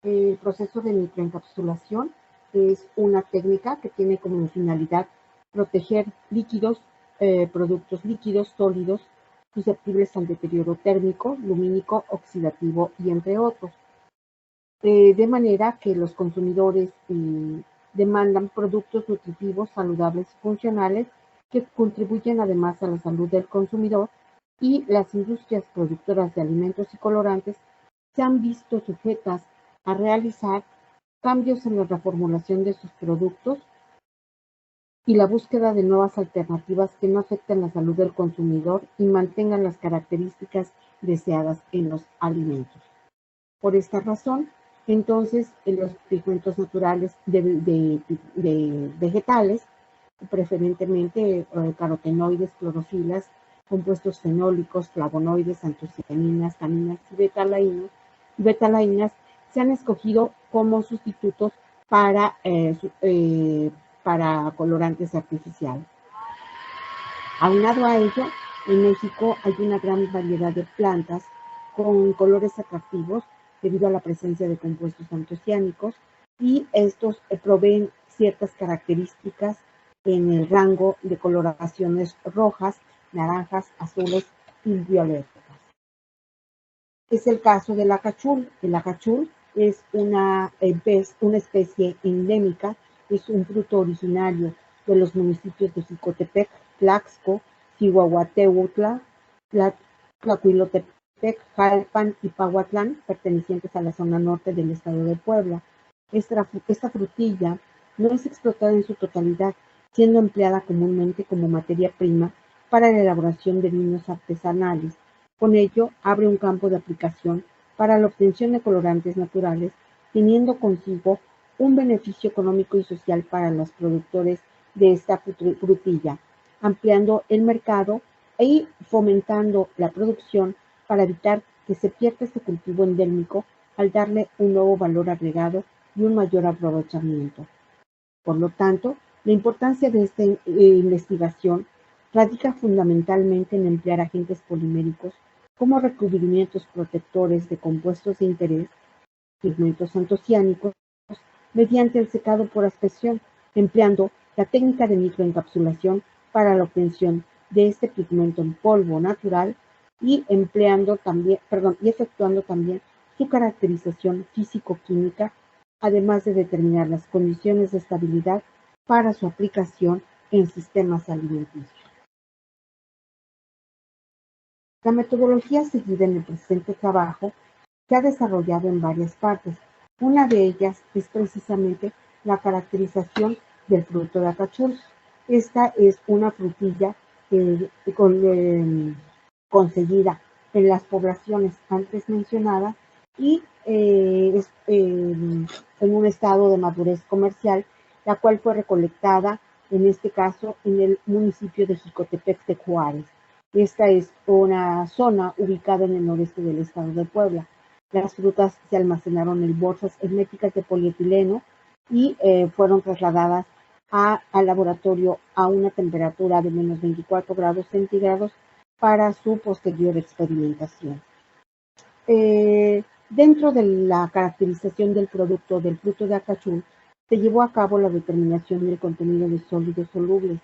El proceso de microencapsulación es una técnica que tiene como finalidad proteger líquidos, productos líquidos, sólidos, susceptibles al deterioro térmico, lumínico, oxidativo y entre otros. De manera que los consumidores demandan productos nutritivos, saludables y funcionales que contribuyen además a la salud del consumidor, y las industrias productoras de alimentos y colorantes se han visto sujetas a realizar cambios en la reformulación de sus productos y la búsqueda de nuevas alternativas que no afecten la salud del consumidor y mantengan las características deseadas en los alimentos. Por esta razón, entonces, los pigmentos naturales de vegetales, preferentemente carotenoides, clorofilas, compuestos fenólicos, flavonoides, antocianinas, taninas y betalainas, se han escogido como sustitutos para colorantes artificiales. Aunado a ello, en México hay una gran variedad de plantas con colores atractivos debido a la presencia de compuestos antociánicos, y estos proveen ciertas características en el rango de coloraciones rojas, naranjas, azules y violetas. Es el caso del acachul. El acachul es una especie endémica, es un fruto originario de los municipios de Jicotepec, Tlaxco, Chihuahuateutla, Tlacuilotepec, Jalpan y Pahuatlán, pertenecientes a la zona norte del estado de Puebla. Esta frutilla no es explotada en su totalidad, siendo empleada comúnmente como materia prima para la elaboración de vinos artesanales. Con ello, abre un campo de aplicación para la obtención de colorantes naturales, teniendo consigo un beneficio económico y social para los productores de esta frutilla, ampliando el mercado y fomentando la producción para evitar que se pierda este cultivo endémico al darle un nuevo valor agregado y un mayor aprovechamiento. Por lo tanto, la importancia de esta investigación radica fundamentalmente en emplear agentes poliméricos como recubrimientos protectores de compuestos de interés, pigmentos antociánicos, mediante el secado por aspersión, empleando la técnica de microencapsulación para la obtención de este pigmento en polvo natural y efectuando también su caracterización físico-química, además de determinar las condiciones de estabilidad para su aplicación en sistemas alimenticios. La metodología seguida en el presente trabajo se ha desarrollado en varias partes. Una de ellas es precisamente la caracterización del fruto de acachul. Esta es una frutilla conseguida en las poblaciones antes mencionadas y en un estado de madurez comercial, la cual fue recolectada, en este caso, en el municipio de Jicotepec de Juárez. Esta es una zona ubicada en el noreste del estado de Puebla. Las frutas se almacenaron en bolsas herméticas de polietileno y fueron trasladadas al laboratorio a una temperatura de menos 24 grados centígrados para su posterior experimentación. Dentro de la caracterización del producto del fruto de acachul, se llevó a cabo la determinación del contenido de sólidos solubles,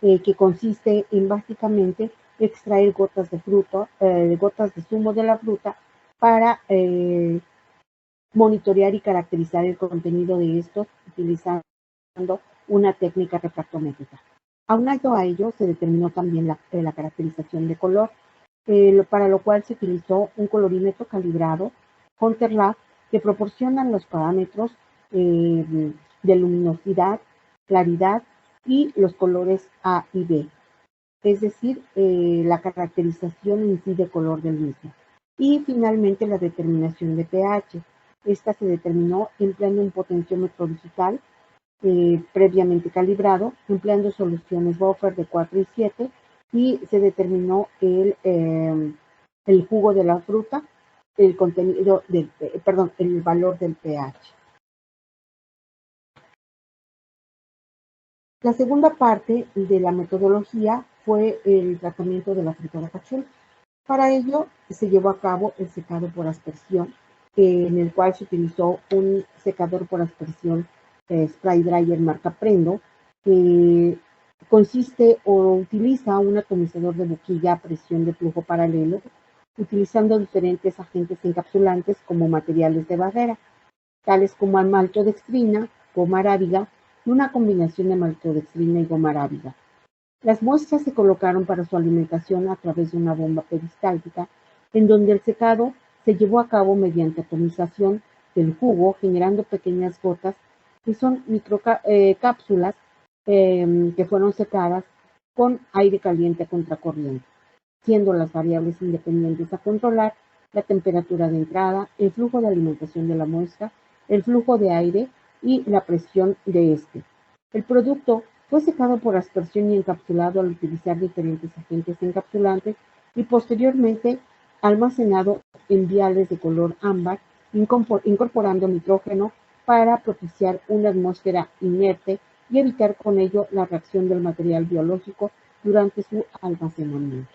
que consiste en básicamente extraer gotas de zumo de la fruta para monitorear y caracterizar el contenido de estos utilizando una técnica refractométrica. Aunado a ello, se determinó también la caracterización de color, para lo cual se utilizó un colorímetro calibrado Hunter Lab que proporciona los parámetros de luminosidad, claridad y los colores A y B, es decir, la caracterización en sí de color del mismo. Y finalmente la determinación de pH. Esta se determinó empleando un potenciómetro digital previamente calibrado, empleando soluciones buffer de 4 y 7, y se determinó el jugo de la fruta, el contenido el valor del pH. La segunda parte de la metodología fue el tratamiento de la fruta de acachul. Para ello se llevó a cabo el secado por aspersión en el cual se utilizó un secador por aspersión spray dryer marca Prendo, que consiste o utiliza un atomizador de boquilla a presión de flujo paralelo, utilizando diferentes agentes encapsulantes como materiales de barrera, tales como maltodextrina, goma arábiga y una combinación de maltodextrina y goma arábiga. Las muestras se colocaron para su alimentación a través de una bomba peristáltica, en donde el secado se llevó a cabo mediante atomización del jugo, generando pequeñas gotas que son microcápsulas que fueron secadas con aire caliente a contracorriente, siendo las variables independientes a controlar la temperatura de entrada, el flujo de alimentación de la muestra, el flujo de aire y la presión de este. El producto fue secado por aspersión y encapsulado al utilizar diferentes agentes encapsulantes y posteriormente almacenado en viales de color ámbar, incorporando nitrógeno para propiciar una atmósfera inerte y evitar con ello la reacción del material biológico durante su almacenamiento.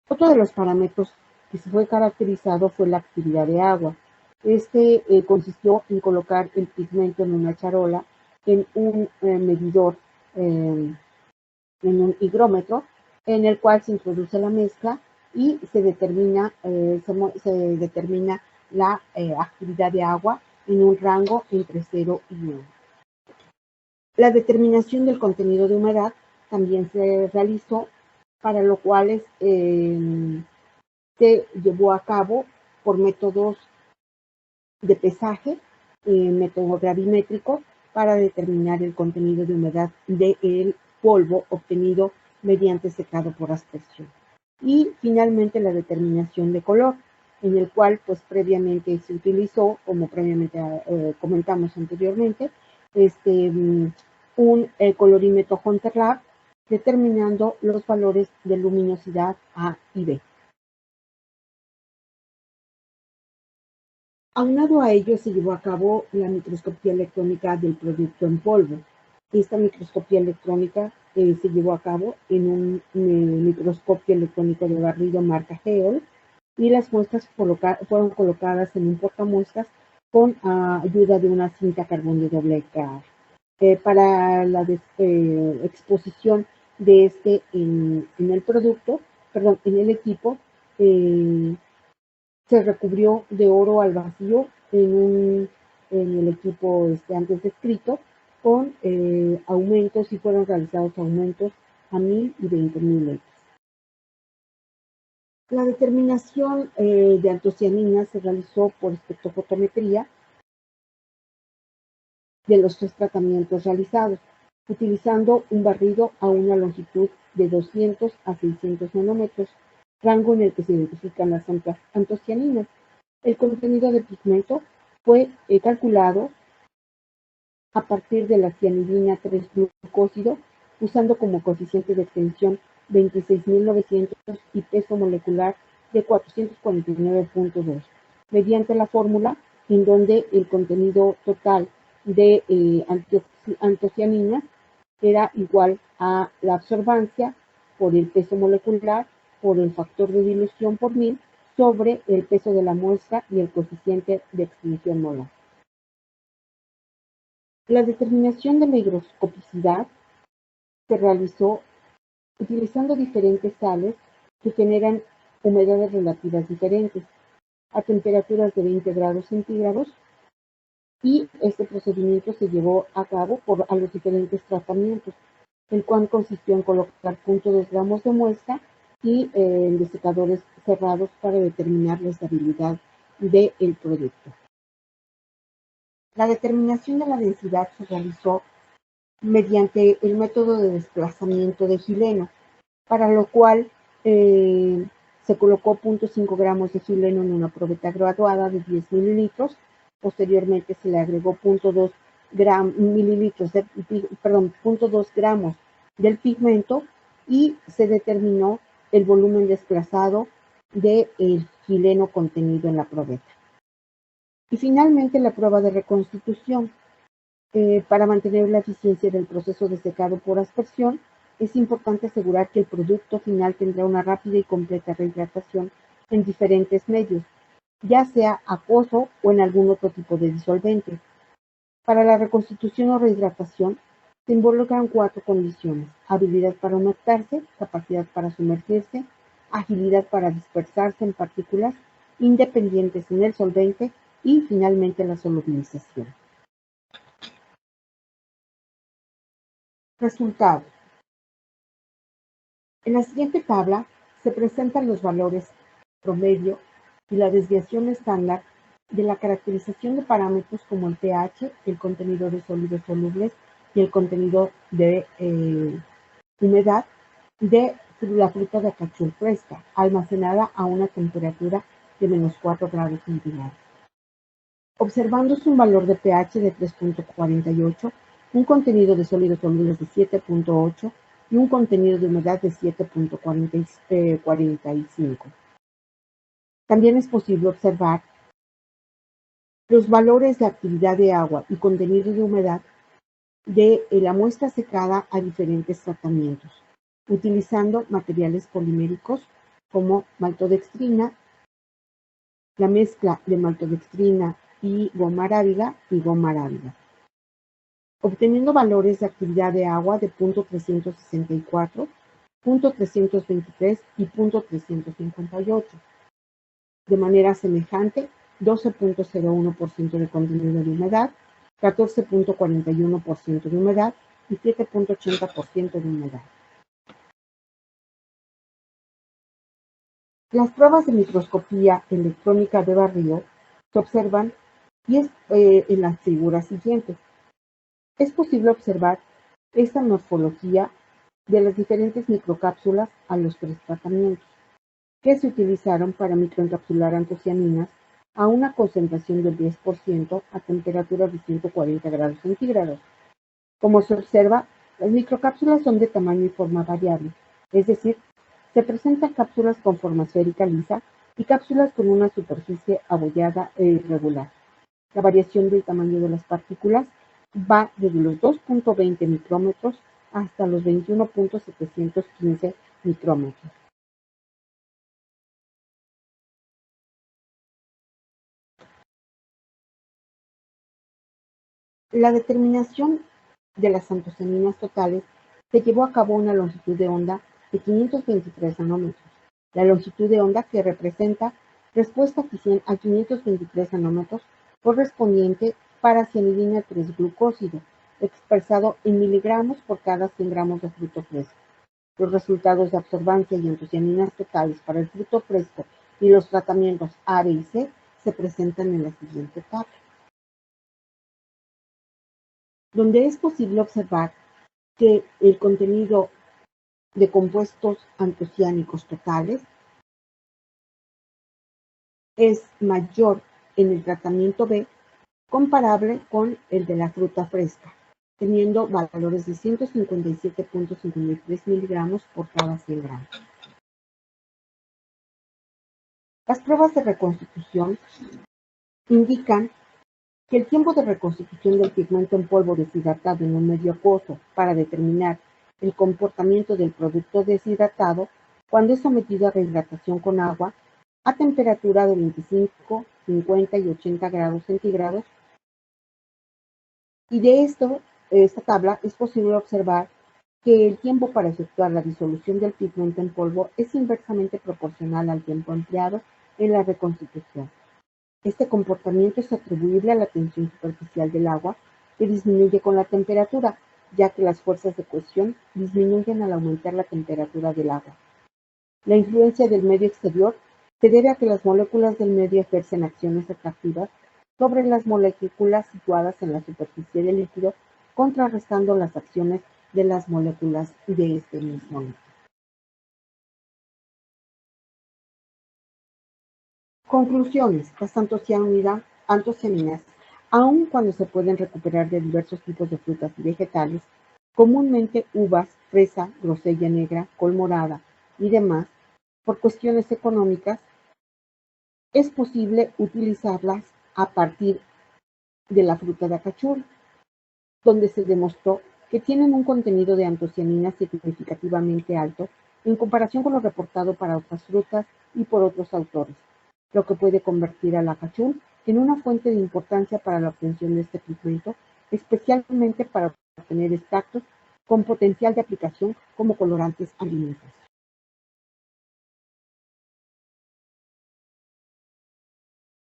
Otro de los parámetros que se fue caracterizado fue la actividad de agua. Este consistió en colocar el pigmento en una charola, en un medidor, en un higrómetro, en el cual se introduce la mezcla y se determina la actividad de agua en un rango entre 0 y 1. La determinación del contenido de humedad también se realizó, para lo cual se llevó a cabo por métodos de pesaje, método gravimétrico, para determinar el contenido de humedad del polvo obtenido mediante secado por aspersión. Y finalmente la determinación de color, en el cual pues previamente se utilizó, como previamente comentamos anteriormente, un colorímetro Hunter Lab, determinando los valores de luminosidad A y B. Aunado a ello, se llevó a cabo la microscopía electrónica del producto en polvo. Esta microscopía electrónica se llevó a cabo en un microscopio electrónico de barrido marca Geol, y las muestras fueron colocadas en un portamuestras con ayuda de una cinta carbón de doble cara. Para la exposición de en el producto, perdón, en el equipo, se recubrió de oro al vacío en el equipo antes descrito, con aumentos, y fueron realizados aumentos a 1000 y 20.000 litros. La determinación de antocianinas se realizó por espectrofotometría de los 3 tratamientos realizados, utilizando un barrido a una longitud de 200 a 600 nanómetros, rango en el que se identifican las antocianinas. El contenido de pigmento fue calculado a partir de la cianidina 3-glucósido, usando como coeficiente de extensión 26.900 y peso molecular de 449.2, mediante la fórmula en donde el contenido total de antocianinas era igual a la absorbancia por el peso molecular por el factor de dilución por 1000 sobre el peso de la muestra y el coeficiente de extinción molar. La determinación de la higroscopicidad se realizó utilizando diferentes sales que generan humedades relativas diferentes a temperaturas de 20 grados centígrados, y este procedimiento se llevó a cabo a los diferentes tratamientos, el cual consistió en colocar 0.2 gramos de muestra y en desecadores cerrados para determinar la estabilidad del producto. La determinación de la densidad se realizó mediante el método de desplazamiento de Gileno, para lo cual se colocó 0.5 gramos de Gileno en una probeta graduada de 10 mililitros. Posteriormente se le agregó 0.2 gramos del pigmento y se determinó el volumen desplazado del Gileno contenido en la probeta. Y finalmente la prueba de reconstitución. Para mantener la eficiencia del proceso de secado por aspersión, es importante asegurar que el producto final tendrá una rápida y completa rehidratación en diferentes medios, ya sea acuoso o en algún otro tipo de disolvente. Para la reconstitución o rehidratación se involucran 4 condiciones: habilidad para humectarse, capacidad para sumergirse, agilidad para dispersarse en partículas independientes en el solvente y finalmente la solubilización. Resultados. En la siguiente tabla se presentan los valores promedio y la desviación estándar de la caracterización de parámetros como el pH, el contenido de sólidos solubles y el contenido de humedad de la fruta de cachul fresca, almacenada a una temperatura de -4 grados centígrados. Observándose un valor de pH de 3.48, un contenido de sólidos solubles de 7.8 y un contenido de humedad de 7.45. También es posible observar los valores de actividad de agua y contenido de humedad de la muestra secada a diferentes tratamientos, utilizando materiales poliméricos como maltodextrina, la mezcla de maltodextrina y goma arábiga obteniendo valores de actividad de agua de .364, .323 y .358. De manera semejante, 12.01% de contenido de humedad, 14.41% de humedad y 7.80% de humedad. Las pruebas de microscopía electrónica de barrido se observan en la figura siguiente. Es posible observar esta morfología de las diferentes microcápsulas a los 3 tratamientos, que se utilizaron para microencapsular antocianinas a una concentración del 10% a temperatura de 140 grados centígrados. Como se observa, las microcápsulas son de tamaño y forma variable, es decir, se presentan cápsulas con forma esférica lisa y cápsulas con una superficie abollada e irregular. La variación del tamaño de las partículas va desde los 2.20 micrómetros hasta los 21.715 micrómetros. La determinación de las antocianinas totales se llevó a cabo a una longitud de onda de 523 nanómetros. La longitud de onda que representa respuesta a 523 nanómetros correspondiente para cianidina 3-glucósido, expresado en miligramos por cada 100 gramos de fruto fresco. Los resultados de absorbancia y antocianinas totales para el fruto fresco y los tratamientos A, B y C se presentan en la siguiente tabla, donde es posible observar que el contenido de compuestos antociánicos totales es mayor en el tratamiento B, comparable con el de la fruta fresca, teniendo valores de 157.53 miligramos por cada 100 gramos. Las pruebas de reconstitución indican que el tiempo de reconstitución del pigmento en polvo deshidratado en un medio acuoso para determinar el comportamiento del producto deshidratado cuando es sometido a rehidratación con agua a temperatura de 25, 50 y 80 grados centígrados. Y de esta tabla es posible observar que el tiempo para efectuar la disolución del pigmento en polvo es inversamente proporcional al tiempo empleado en la reconstitución. Este comportamiento es atribuible a la tensión superficial del agua, que disminuye con la temperatura, ya que las fuerzas de cohesión disminuyen al aumentar la temperatura del agua. La influencia del medio exterior se debe a que las moléculas del medio ejercen acciones atractivas sobre las moléculas situadas en la superficie del líquido, contrarrestando las acciones de las moléculas de este mismo líquido. Conclusiones. Las antocianinas, aun cuando se pueden recuperar de diversos tipos de frutas y vegetales, comúnmente uvas, fresa, grosella negra, col morada y demás, por cuestiones económicas, es posible utilizarlas a partir de la fruta de acachur, donde se demostró que tienen un contenido de antocianinas significativamente alto en comparación con lo reportado para otras frutas y por otros autores, lo que puede convertir al acachul en una fuente de importancia para la obtención de este pigmento, especialmente para obtener extractos con potencial de aplicación como colorantes alimentarios.